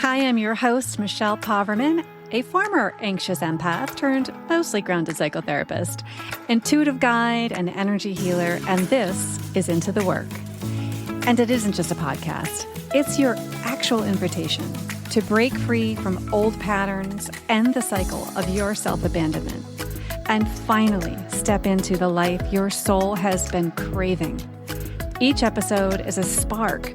Hi, I'm your host, Michelle Poverman, a former anxious empath turned mostly grounded psychotherapist, intuitive guide, and energy healer, and this is Into the Work. And it isn't just a podcast. It's your actual invitation to break free from old patterns, end the cycle of your self-abandonment, and finally step into the life your soul has been craving. Each episode is a spark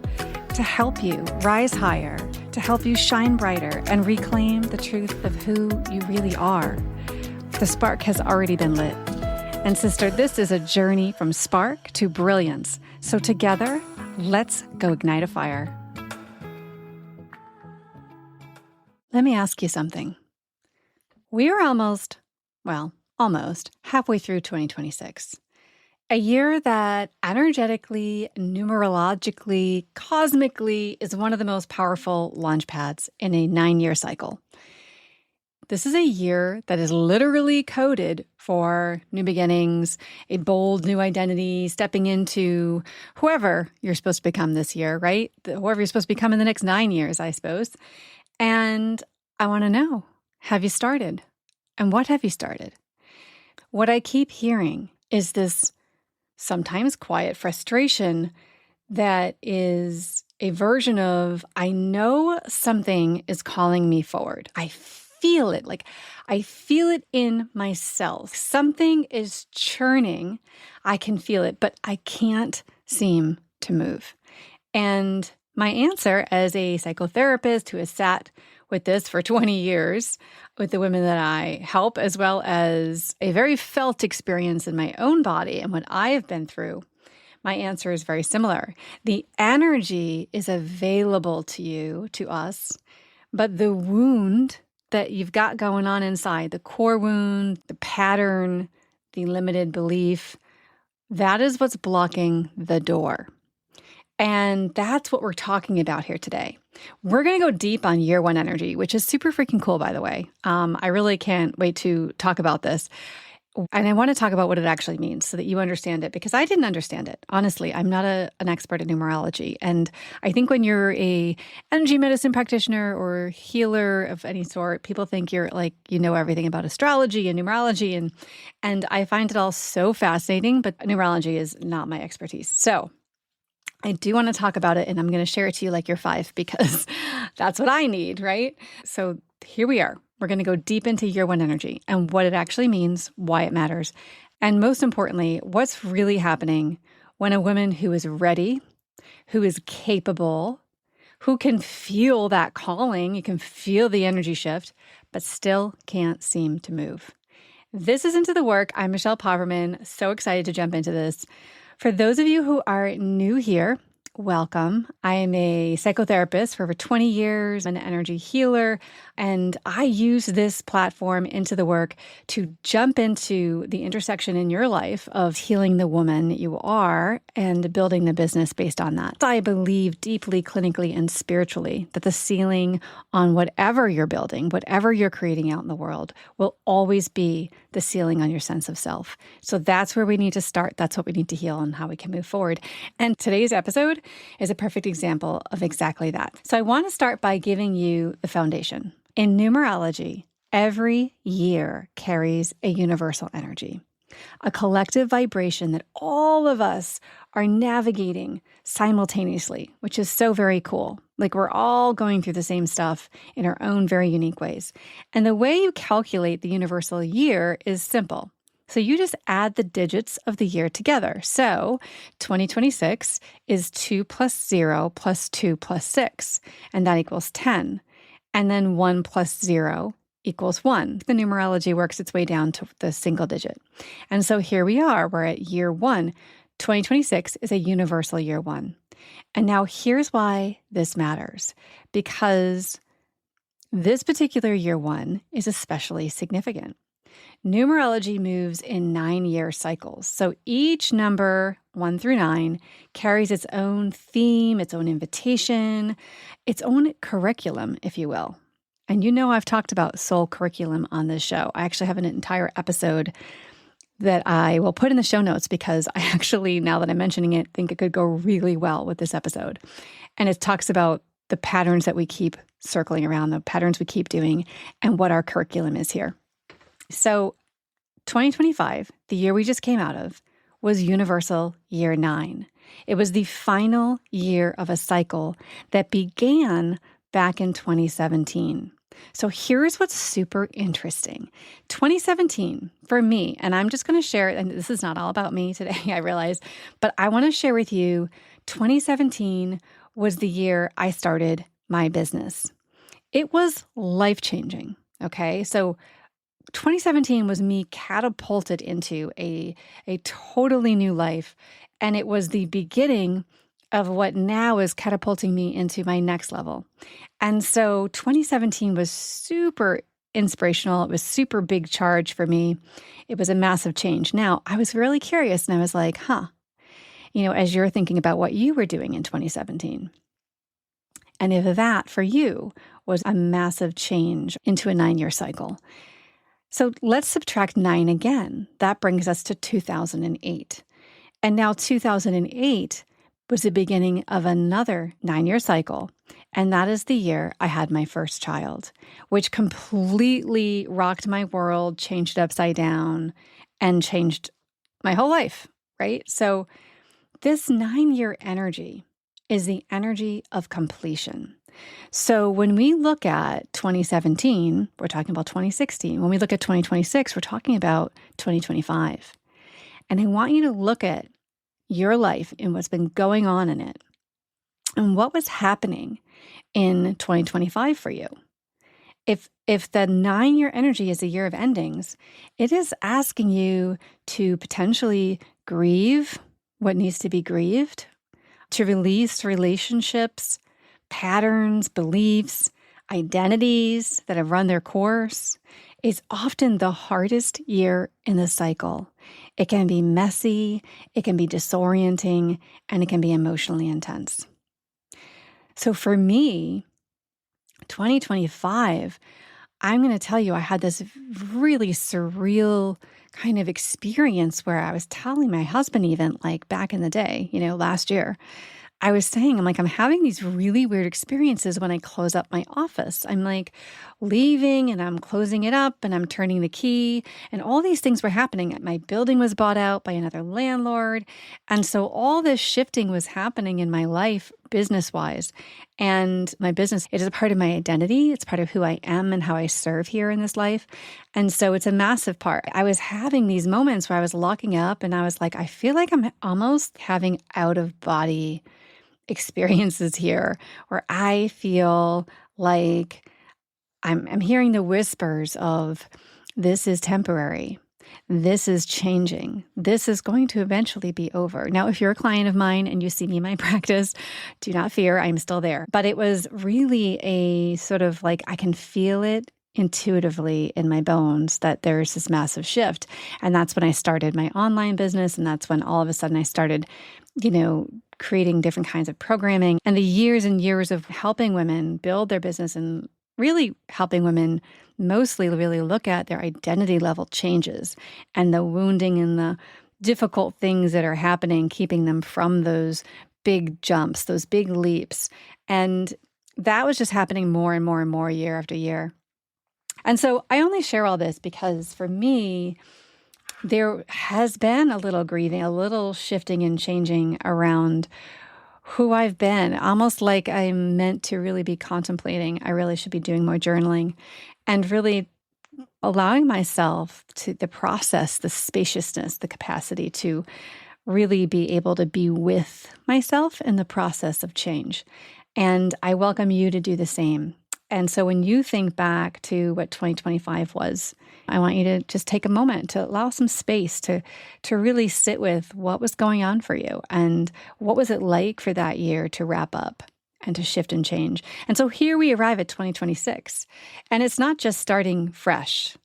to help you rise higher, to help you shine brighter and reclaim the truth of who you really are. The spark has already been lit. And sister, this is a journey from spark to brilliance. So together, let's go ignite a fire. Let me ask you something. We are almost halfway through 2026. A year that energetically, numerologically, cosmically is one of the most powerful launchpads in a 9-year cycle. This is a year that is literally coded for new beginnings, a bold new identity, stepping into whoever you're supposed to become this year, right? Whoever you're supposed to become in the next 9 years, I suppose. And I want to know, have you started? And what have you started? What I keep hearing is this sometimes quiet frustration that is a version of, I know something is calling me forward. I feel it, I feel it in myself. Something is churning. I can feel it, but I can't seem to move. And my answer as a psychotherapist who has sat with this for 20 years, with the women that I help, as well as a very felt experience in my own body and what I have been through, my answer is very similar. The energy is available to you, to us, but the wound that you've got going on inside, the core wound, the pattern, the limited belief, that is what's blocking the door. And that's what we're talking about here today. We're going to go deep on year one energy, which is super freaking cool, by the way. I really can't wait to talk about this. And I want to talk about what it actually means so that you understand it, because I didn't understand it. Honestly, I'm not an expert in numerology. And I think when you're a energy medicine practitioner or healer of any sort, people think you're you know everything about astrology and numerology. And I find it all so fascinating, but numerology is not my expertise. So I do want to talk about it, and I'm going to share it to you like you're 5 because that's what I need, right? So here we are. We're going to go deep into year one energy and what it actually means, why it matters, and most importantly, what's really happening when a woman who is ready, who is capable, who can feel that calling, you can feel the energy shift, but still can't seem to move. This is Into the Work. I'm Michelle Poverman. So excited to jump into this. For those of you who are new here, welcome. I am a psychotherapist for over 20 years, an energy healer, and I use this platform Into the Work to jump into the intersection in your life of healing the woman you are and building the business based on that. I believe deeply, clinically, and spiritually that the ceiling on whatever you're building, whatever you're creating out in the world, will always be the ceiling on your sense of self. So that's where we need to start. That's what we need to heal and how we can move forward. And today's episode is a perfect example of exactly that. So I want to start by giving you the foundation. In numerology, every year carries a universal energy, a collective vibration that all of us are navigating simultaneously, which is so very cool. We're all going through the same stuff in our own very unique ways. And the way you calculate the universal year is simple. So you just add the digits of the year together. So 2026 is 2 plus 0 plus 2 plus 6, and that equals 10. And then 1 plus 0 equals 1. The numerology works its way down to the single digit. And so here we are. We're at year 1. 2026 is a universal year 1. And now here's why this matters. Because this particular year 1 is especially significant. Numerology moves in 9-year cycles. So each number, 1 through 9, carries its own theme, its own invitation, its own curriculum, if you will. And you know I've talked about soul curriculum on this show. I actually have an entire episode that I will put in the show notes because I actually, now that I'm mentioning it, think it could go really well with this episode. And it talks about the patterns that we keep circling around, the patterns we keep doing, and what our curriculum is here. So 2025, the year we just came out of, was Universal Year 9. It was the final year of a cycle that began back in 2017. So here's what's super interesting. 2017 for me, and I'm just going to share, and this is not all about me today, I realize, but I want to share with you, 2017 was the year I started my business. It was life-changing, okay? So 2017 was me catapulted into a totally new life, and it was the beginning of what now is catapulting me into my next level. And so 2017 was super inspirational. It was super big charge for me. It was a massive change. Now, I was really curious, and I was like, as you're thinking about what you were doing in 2017, and if that for you was a massive change into a 9-year cycle. So let's subtract 9 again. That brings us to 2008. And now 2008 was the beginning of another 9-year cycle. And that is the year I had my first child, which completely rocked my world, changed it upside down, and changed my whole life, right? So this 9-year energy is the energy of completion. So when we look at 2017, we're talking about 2016. When we look at 2026, we're talking about 2025. And I want you to look at your life and what's been going on in it and what was happening in 2025 for you. If the 9-year energy is a year of endings, it is asking you to potentially grieve what needs to be grieved, to release relationships, patterns, beliefs, identities that have run their course. Is often the hardest year in the cycle. It can be messy, it can be disorienting, and it can be emotionally intense. So for me, 2025, I'm going to tell you, I had this really surreal kind of experience where I was telling my husband, even like back in the day, last year, I was saying, I'm having these really weird experiences when I close up my office. I'm like leaving and I'm closing it up and I'm turning the key and all these things were happening. My building was bought out by another landlord. And so all this shifting was happening in my life business-wise. And my business, it is a part of my identity. It's part of who I am and how I serve here in this life. And so it's a massive part. I was having these moments where I was locking up and I was like, I feel like I'm almost having out-of-body experiences here where I feel like I'm hearing the whispers of this is temporary. This is changing. This is going to eventually be over. Now, if you're a client of mine and you see me in my practice, do not fear, I'm still there. But it was really a sort of like I can feel it intuitively in my bones that there's this massive shift. And that's when I started my online business. And that's when all of a sudden I started, creating different kinds of programming and the years and years of helping women build their business and really helping women mostly really look at their identity level changes and the wounding and the difficult things that are happening, keeping them from those big jumps, those big leaps. And that was just happening more and more and more year after year. And so I only share all this because for me, there has been a little grieving, a little shifting and changing around who I've been, almost like I'm meant to really be contemplating. I really should be doing more journaling and really allowing myself to the process, the spaciousness, the capacity to really be able to be with myself in the process of change. And I welcome you to do the same. And so when you think back to what 2025 was, I want you to just take a moment to allow some space to really sit with what was going on for you and what was it like for that year to wrap up and to shift and change. And so here we arrive at 2026. And it's not just starting fresh,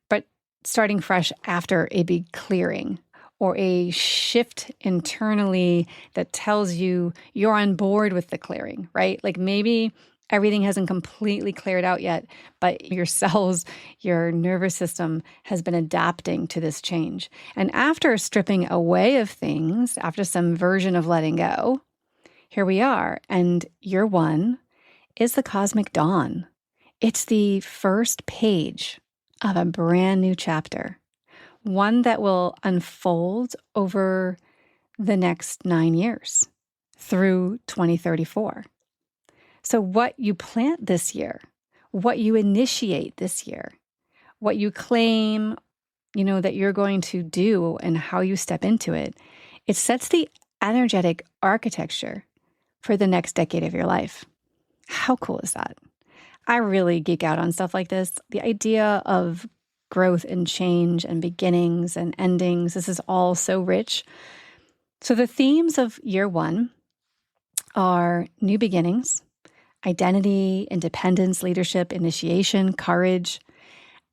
but starting fresh after a big clearing or a shift internally that tells you you're on board with the clearing, right? Like maybe everything hasn't completely cleared out yet, but your cells, your nervous system has been adapting to this change. And after stripping away of things, after some version of letting go, here we are. And year one is the cosmic dawn. It's the first page of a brand new chapter, one that will unfold over the next 9 years through 2034. So what you plant this year, what you initiate this year, what you claim, that you're going to do and how you step into it, it sets the energetic architecture for the next decade of your life. How cool is that? I really geek out on stuff like this. The idea of growth and change and beginnings and endings, this is all so rich. So the themes of year one are new beginnings, identity, independence, leadership, initiation, courage,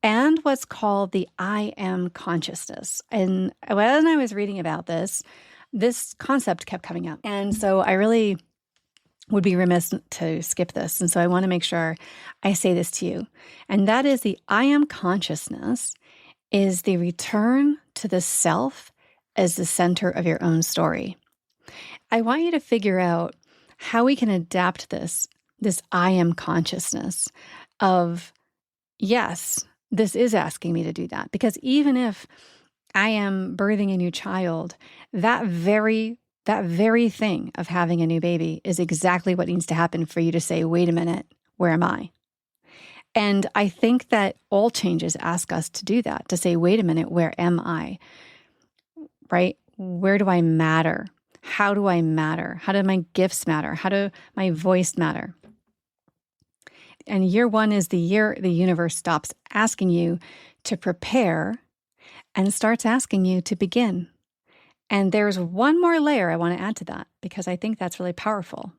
and what's called the I am consciousness. And when I was reading about this concept kept coming up. And so I really would be remiss to skip this. And so I want to make sure I say this to you. And that is the I am consciousness is the return to the self as the center of your own story. I want you to figure out how we can adapt this I am consciousness of, yes, this is asking me to do that. Because even if I am birthing a new child, that very thing of having a new baby is exactly what needs to happen for you to say, wait a minute, where am I? And I think that all changes ask us to do that, to say, wait a minute, where am I? Right? Where do I matter? How do I matter? How do my gifts matter? How do my voice matter? And year one is the year the universe stops asking you to prepare and starts asking you to begin. And there's one more layer I want to add to that because I think that's really powerful.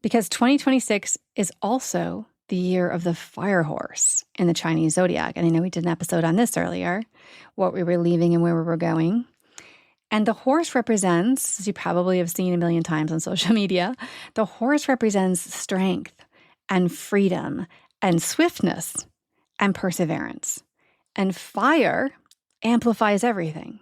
Because 2026 is also the year of the fire horse in the Chinese zodiac. And I know we did an episode on this earlier, what we were leaving and where we were going. And the horse represents, as you probably have seen a million times on social media, the horse represents strength and freedom and swiftness and perseverance. And fire amplifies everything.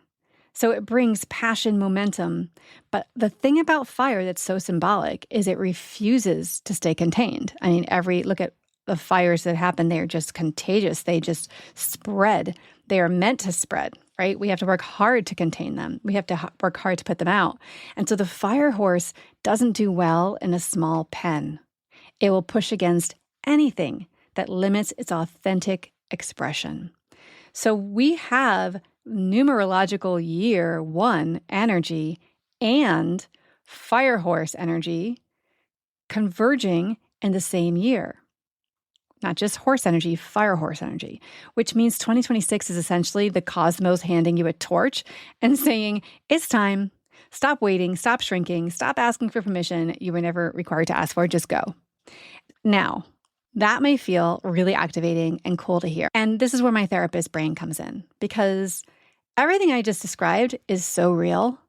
So it brings passion, momentum. But the thing about fire that's so symbolic is it refuses to stay contained. I mean, look at the fires that happen. They are just contagious. They just spread. They are meant to spread, right? We have to work hard to contain them. We have to work hard to put them out. And so the fire horse doesn't do well in a small pen. It will push against anything that limits its authentic expression. So we have numerological year one energy and fire horse energy converging in the same year. Not just horse energy, fire horse energy, which means 2026 is essentially the cosmos handing you a torch and saying, it's time. Stop waiting, stop shrinking, stop asking for permission you were never required to ask for, just go. Now, that may feel really activating and cool to hear. And this is where my therapist brain comes in because everything I just described is so real.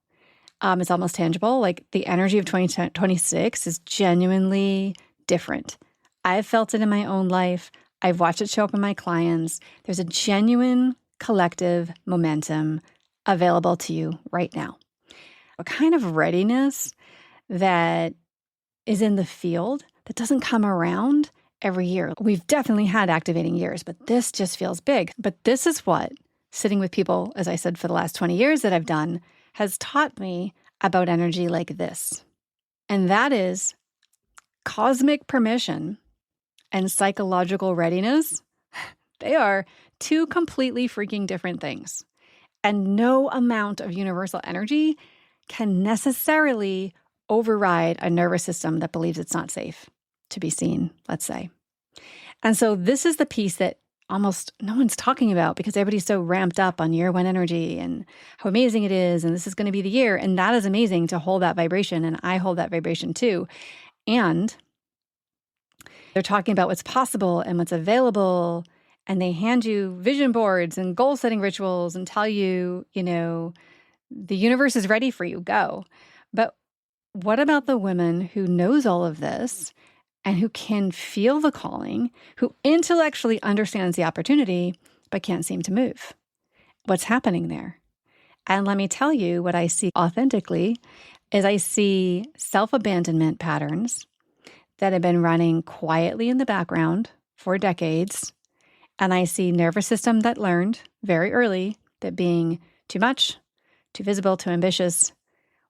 It's almost tangible. Like the energy of 2026 is genuinely different. I've felt it in my own life. I've watched it show up in my clients. There's a genuine collective momentum available to you right now. A kind of readiness that is in the field that doesn't come around every year. We've definitely had activating years, but this just feels big. But this is what sitting with people, as I said, for the last 20 years that I've done, has taught me about energy like this. And that is cosmic permission and psychological readiness. They are two completely freaking different things. And no amount of universal energy can necessarily override a nervous system that believes it's not safe to be seen, let's say. And so this is the piece that almost no one's talking about because everybody's so ramped up on year one energy and how amazing it is. And this is going to be the year. And that is amazing to hold that vibration. And I hold that vibration too. And they're talking about what's possible and what's available. And they hand you vision boards and goal setting rituals and tell you, the universe is ready for you, go. But what about the woman who knows all of this and who can feel the calling, who intellectually understands the opportunity, but can't seem to move? What's happening there? And let me tell you what I see authentically is I see self-abandonment patterns that have been running quietly in the background for decades. And I see nervous system that learned very early that being too much, too visible, too ambitious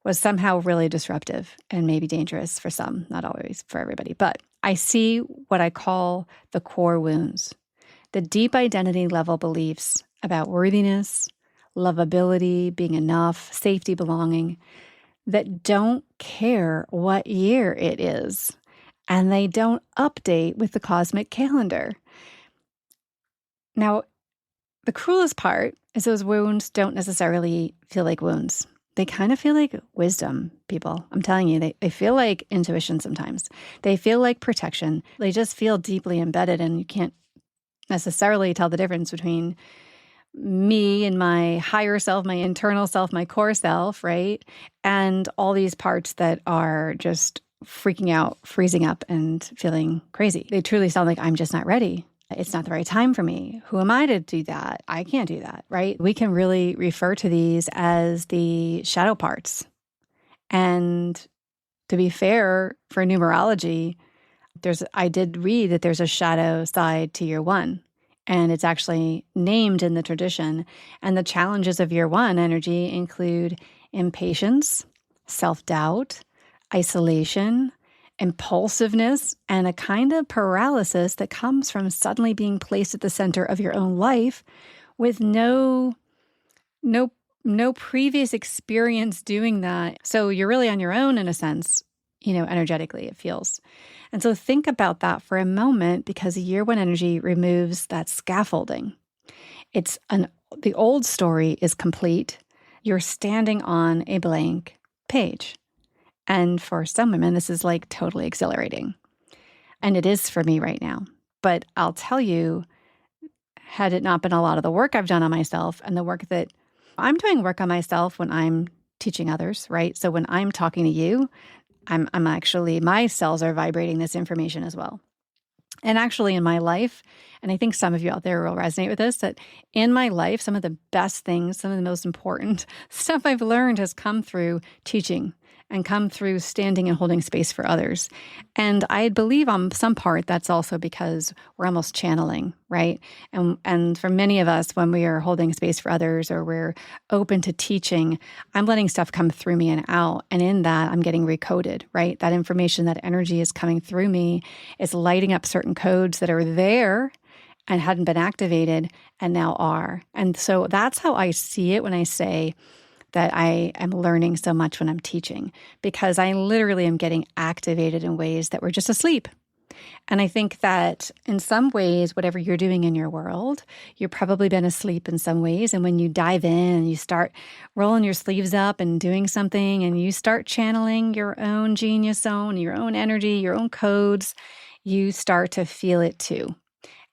was somehow really disruptive and maybe dangerous for some, not always for everybody. But I see what I call the core wounds, the deep identity level beliefs about worthiness, lovability, being enough, safety, belonging, that don't care what year it is, and they don't update with the cosmic calendar. Now, the cruelest part is those wounds don't necessarily feel like wounds. They kind of feel like wisdom, people. I'm telling you, they feel like intuition sometimes. They feel like protection. They just feel deeply embedded, and you can't necessarily tell the difference between me and my higher self, my internal self, my core self, right? And all these parts that are just freaking out, freezing up, and feeling crazy. They truly sound like, I'm just not ready. It's not the right time for me. Who am I to do that? I can't do that, right? We can really refer to these as the shadow parts. And to be fair, for numerology, I did read that there's a shadow side to year one, and it's actually named in the tradition. And the challenges of year one energy include impatience, self-doubt, isolation, impulsiveness, and a kind of paralysis that comes from suddenly being placed at the center of your own life with no previous experience doing that. So you're really on your own in a sense, energetically it feels. And so think about that for a moment, because year one energy removes that scaffolding. The old story is complete. You're standing on a blank page. And for some women, this is like totally exhilarating. And it is for me right now. But I'll tell you, had it not been a lot of the work I've done on myself and the work that I'm doing work on myself when I'm teaching others, right? So when I'm talking to you, I'm actually, my cells are vibrating this information as well. And actually in my life, and I think some of you out there will resonate with this, that in my life, some of the best things, some of the most important stuff I've learned has come through teaching and come through standing and holding space for others. And I believe on some part that's also because we're almost channeling, right? And for many of us, when we are holding space for others or we're open to teaching, I'm letting stuff come through me and out. And in that, I'm getting recoded, right? That information, that energy is coming through me, is lighting up certain codes that are there and hadn't been activated and now are. And so that's how I see it when I say that I am learning so much when I'm teaching, because I literally am getting activated in ways that were just asleep. And I think that in some ways, whatever you're doing in your world, you've probably been asleep in some ways. And when you dive in and you start rolling your sleeves up and doing something and you start channeling your own genius zone, your own energy, your own codes, you start to feel it too.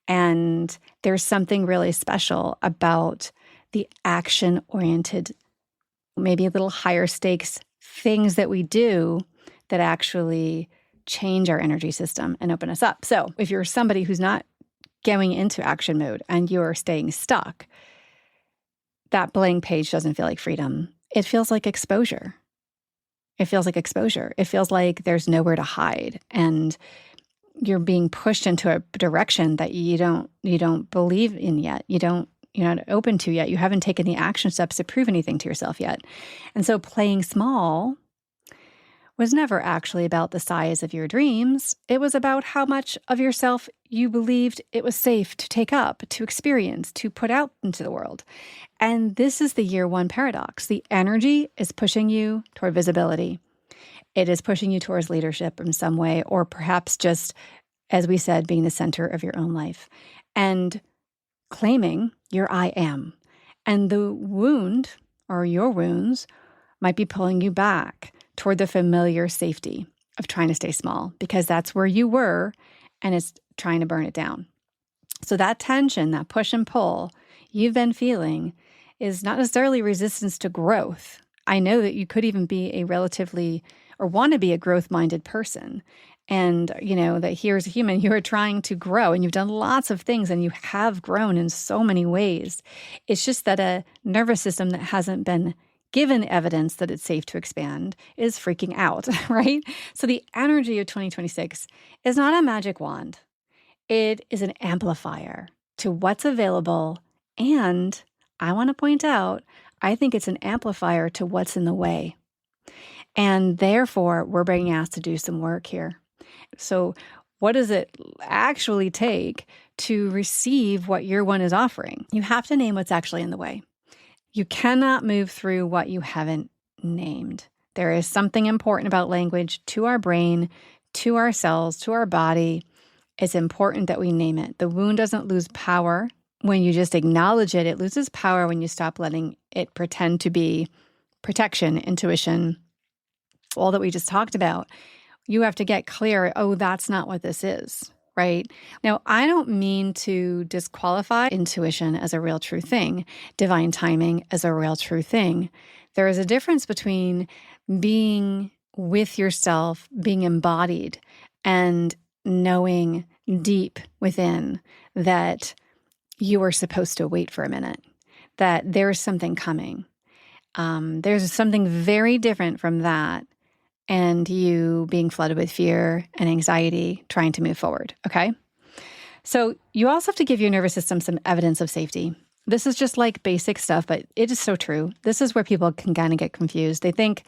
And there's something really special about the action-oriented, maybe a little higher stakes things that we do that actually change our energy system and open us up. So if you're somebody who's not going into action mode and you're staying stuck, that blank page doesn't feel like freedom. It feels like exposure. It feels like exposure. It feels like there's nowhere to hide, and you're being pushed into a direction that you don't believe in yet. You're not open to yet. You haven't taken the action steps to prove anything to yourself yet. And so playing small was never actually about the size of your dreams. It was about how much of yourself you believed it was safe to take up, to experience, to put out into the world. And this is the year one paradox. The energy is pushing you toward visibility. It is pushing you towards leadership in some way, or perhaps just, as we said, being the center of your own life. And claiming your I am. And the wound, or your wounds, might be pulling you back toward the familiar safety of trying to stay small, because that's where you were, and it's trying to burn it down. So that tension, that push and pull you've been feeling is not necessarily resistance to growth. I know that you could even be a relatively, or want to be a growth-minded person. And, that here's a human, you are trying to grow, and you've done lots of things, and you have grown in so many ways. It's just that a nervous system that hasn't been given evidence that it's safe to expand, is freaking out, right? So the energy of 2026 is not a magic wand. It is an amplifier to what's available. And I want to point out, I think it's an amplifier to what's in the way. And therefore, we're being asked to do some work here. So what does it actually take to receive what year one is offering? You have to name what's actually in the way. You cannot move through what you haven't named. There is something important about language to our brain, to our cells, to our body. It's important that we name it. The wound doesn't lose power when you just acknowledge it. It loses power when you stop letting it pretend to be protection, intuition, all that we just talked about. You have to get clear, oh, that's not what this is, right? Now, I don't mean to disqualify intuition as a real true thing, divine timing as a real true thing. There is a difference between being with yourself, being embodied, and knowing deep within that you are supposed to wait for a minute, that there's something coming. There's something very different from that and you being flooded with fear and anxiety, trying to move forward, okay? So you also have to give your nervous system some evidence of safety. This is just like basic stuff, but it is so true. This is where people can kind of get confused. They think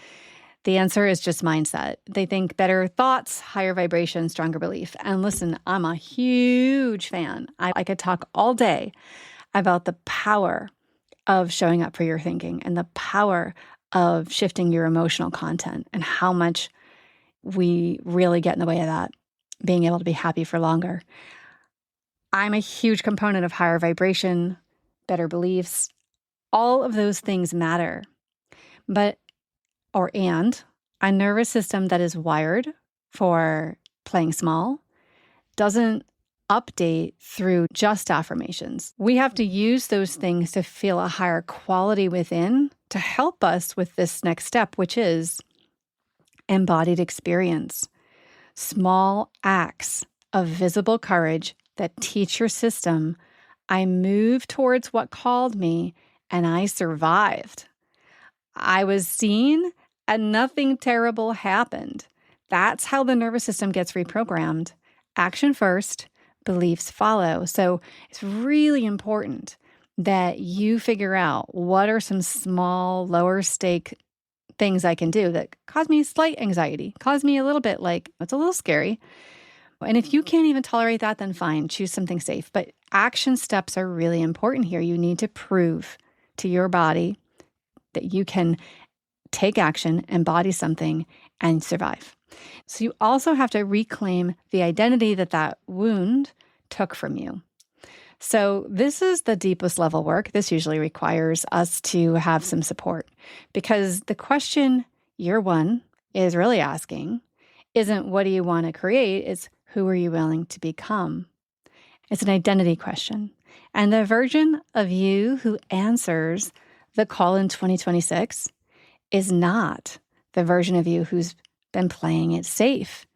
the answer is just mindset. They think better thoughts, higher vibration, stronger belief. And listen, I'm a huge fan. I could talk all day about the power of showing up for your thinking and the power of shifting your emotional content and how much we really get in the way of that, being able to be happy for longer. I'm a huge component of higher vibration, better beliefs. All of those things matter. And a nervous system that is wired for playing small doesn't update through just affirmations. We have to use those things to feel a higher quality within to help us with this next step, which is embodied experience. Small acts of visible courage that teach your system, I moved towards what called me and I survived. I was seen and nothing terrible happened. That's how the nervous system gets reprogrammed. Action first, beliefs follow. So it's really important that you figure out what are some small, lower stake things I can do that cause me slight anxiety, cause me a little bit like, it's a little scary. And if you can't even tolerate that, then fine, choose something safe. But action steps are really important here. You need to prove to your body that you can take action, embody something, and survive. So you also have to reclaim the identity that wound took from you. So this is the deepest level work. This usually requires us to have some support because the question year one is really asking isn't what do you want to create, it's who are you willing to become? It's an identity question. And the version of you who answers the call in 2026 is not the version of you who's been playing it safe.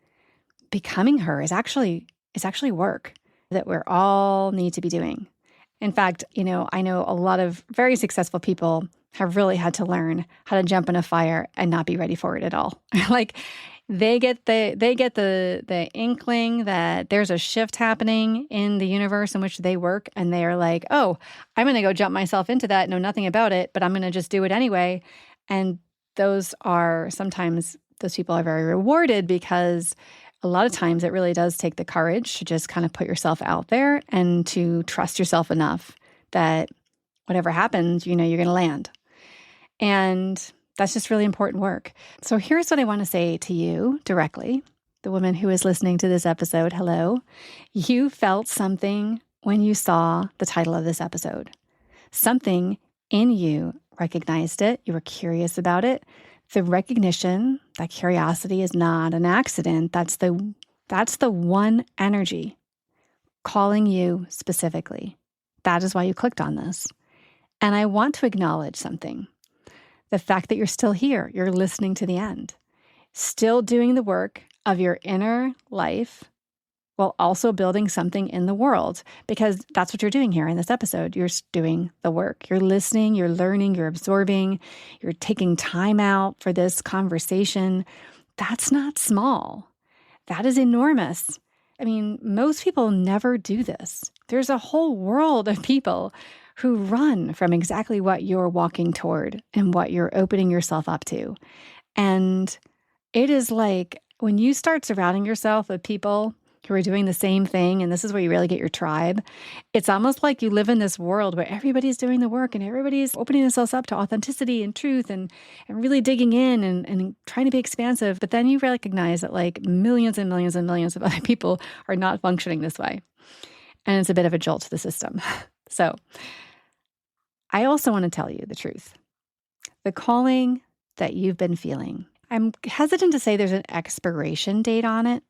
Becoming her is actually work that we all need to be doing. In fact, I know a lot of very successful people have really had to learn how to jump in a fire and not be ready for it at all. Like they get the inkling that there's a shift happening in the universe in which they work, and they are like, oh, I'm going to go jump myself into that, know nothing about it, but I'm going to just do it anyway. And those people are very rewarded because a lot of times it really does take the courage to just kind of put yourself out there and to trust yourself enough that whatever happens, you're going to land. And that's just really important work. So here's what I want to say to you directly, the woman who is listening to this episode. Hello. You felt something when you saw the title of this episode. Something in you recognized it. You were curious about it. The recognition, that curiosity is not an accident. That's the one energy calling you specifically. That is why you clicked on this. And I want to acknowledge something. The fact that you're still here, you're listening to the end, still doing the work of your inner life, while also building something in the world, because that's what you're doing here in this episode. You're doing the work. You're listening, you're learning, you're absorbing, you're taking time out for this conversation. That's not small. That is enormous. I mean, most people never do this. There's a whole world of people who run from exactly what you're walking toward and what you're opening yourself up to. And it is like when you start surrounding yourself with people who are doing the same thing, and this is where you really get your tribe, it's almost like you live in this world where everybody's doing the work and everybody's opening themselves up to authenticity and truth and really digging in and trying to be expansive. But then you recognize that like millions and millions and millions of other people are not functioning this way. And it's a bit of a jolt to the system. So I also want to tell you the truth. The calling that you've been feeling, I'm hesitant to say there's an expiration date on it.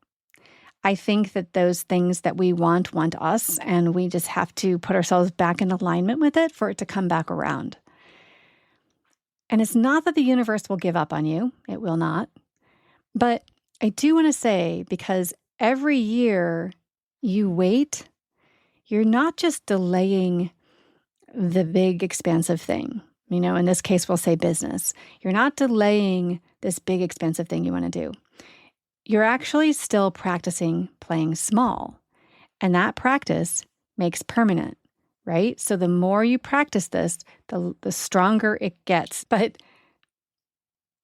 I think that those things that we want us, and we just have to put ourselves back in alignment with it for it to come back around. And it's not that the universe will give up on you. It will not. But I do want to say, because every year you wait, you're not just delaying the big expansive thing. You know, in this case, we'll say business. You're not delaying this big expensive thing you want to do. You're actually still practicing playing small. And that practice makes permanent, right? So the more you practice this, the stronger it gets. But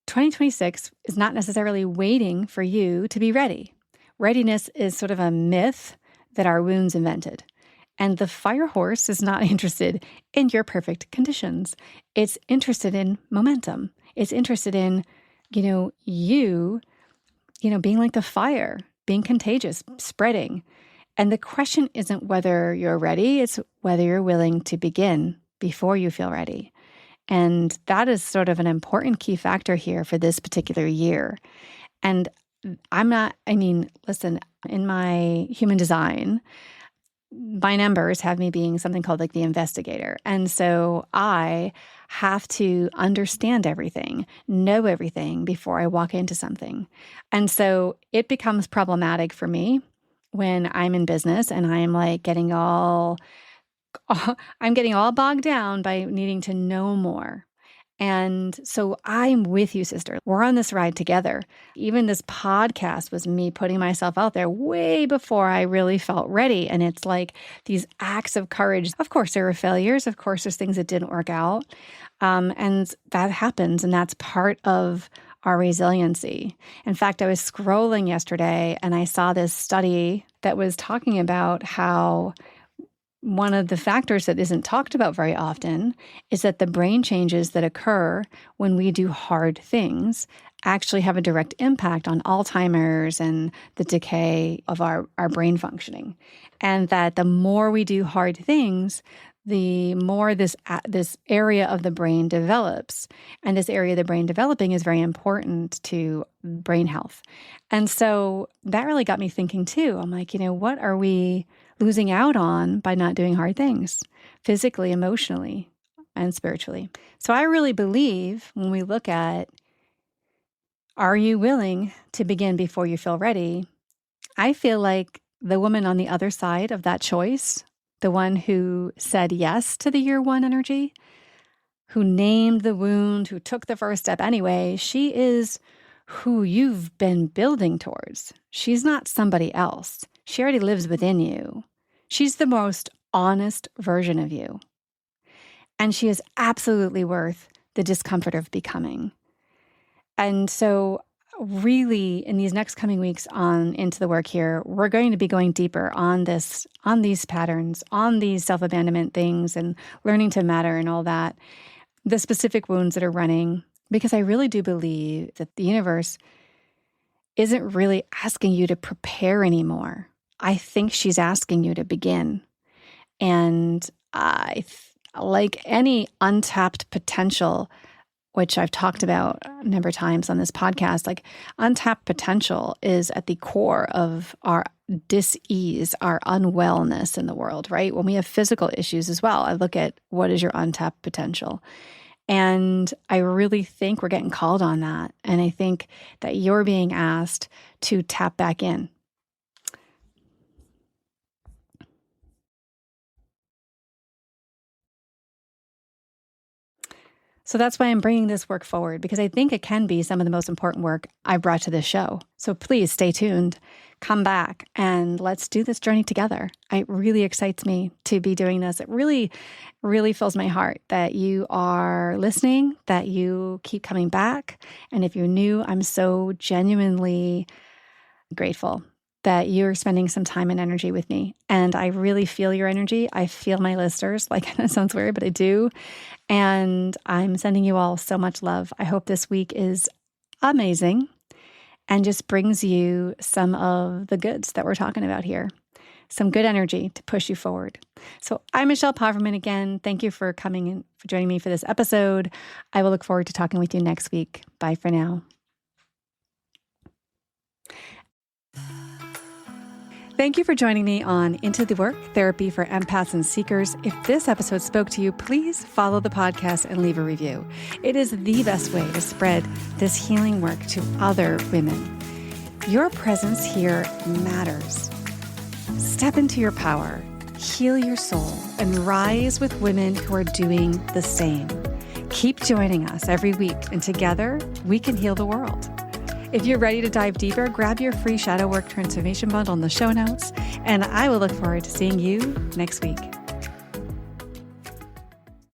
2026 is not necessarily waiting for you to be ready. Readiness is sort of a myth that our wounds invented. And the fire horse is not interested in your perfect conditions. It's interested in momentum. It's interested in, you being like the fire, being contagious, spreading. And the question isn't whether you're ready, it's whether you're willing to begin before you feel ready. And that is sort of an important key factor here for this particular year. And listen, in my human design, my numbers have me being something called like the investigator. And so I have to understand everything, know everything before I walk into something. And so it becomes problematic for me when I'm in business and I'm like I'm getting all bogged down by needing to know more. And so I'm with you, sister. We're on this ride together. Even this podcast was me putting myself out there way before I really felt ready. And it's like these acts of courage. Of course, there were failures. Of course, there's things that didn't work out. And that happens. And that's part of our resiliency. In fact, I was scrolling yesterday and I saw this study that was talking about how one of the factors that isn't talked about very often is that the brain changes that occur when we do hard things actually have a direct impact on Alzheimer's and the decay of our brain functioning. And that the more we do hard things, the more this area of the brain develops. And this area of the brain developing is very important to brain health. And so that really got me thinking too. I'm like, what are we losing out on by not doing hard things, physically, emotionally, and spiritually? So I really believe when we look at, are you willing to begin before you feel ready? I feel like the woman on the other side of that choice, the one who said yes to the year one energy, who named the wound, who took the first step anyway, she is who you've been building towards. She's not somebody else. She already lives within you. She's the most honest version of you. And she is absolutely worth the discomfort of becoming. And so really in these next coming weeks on into the work here, we're going to be going deeper on these patterns, on these self-abandonment things and learning to matter and all that, the specific wounds that are running, because I really do believe that the universe isn't really asking you to prepare anymore. I think she's asking you to begin. And like any untapped potential, which I've talked about a number of times on this podcast, like untapped potential is at the core of our dis-ease, our unwellness in the world, right? When we have physical issues as well, I look at what is your untapped potential. And I really think we're getting called on that. And I think that you're being asked to tap back in. So that's why I'm bringing this work forward, because I think it can be some of the most important work I've brought to this show. So please stay tuned, come back, and let's do this journey together. It really excites me to be doing this. It really, really fills my heart that you are listening, that you keep coming back. And if you're new, I'm so genuinely grateful that you're spending some time and energy with me. And I really feel your energy. I feel my listeners. Like, that sounds weird, but I do. And I'm sending you all so much love. I hope this week is amazing and just brings you some of the goods that we're talking about here. Some good energy to push you forward. So I'm Michelle Poverman again. Thank you for coming and for joining me for this episode. I will look forward to talking with you next week. Bye for now. Thank you for joining me on Into the Work, Therapy for Empaths and Seekers. If this episode spoke to you, please follow the podcast and leave a review. It is the best way to spread this healing work to other women. Your presence here matters. Step into your power, heal your soul, and rise with women who are doing the same. Keep joining us every week, and together we can heal the world. If you're ready to dive deeper, grab your free Shadow Work Transformation Bundle in the show notes, and I will look forward to seeing you next week.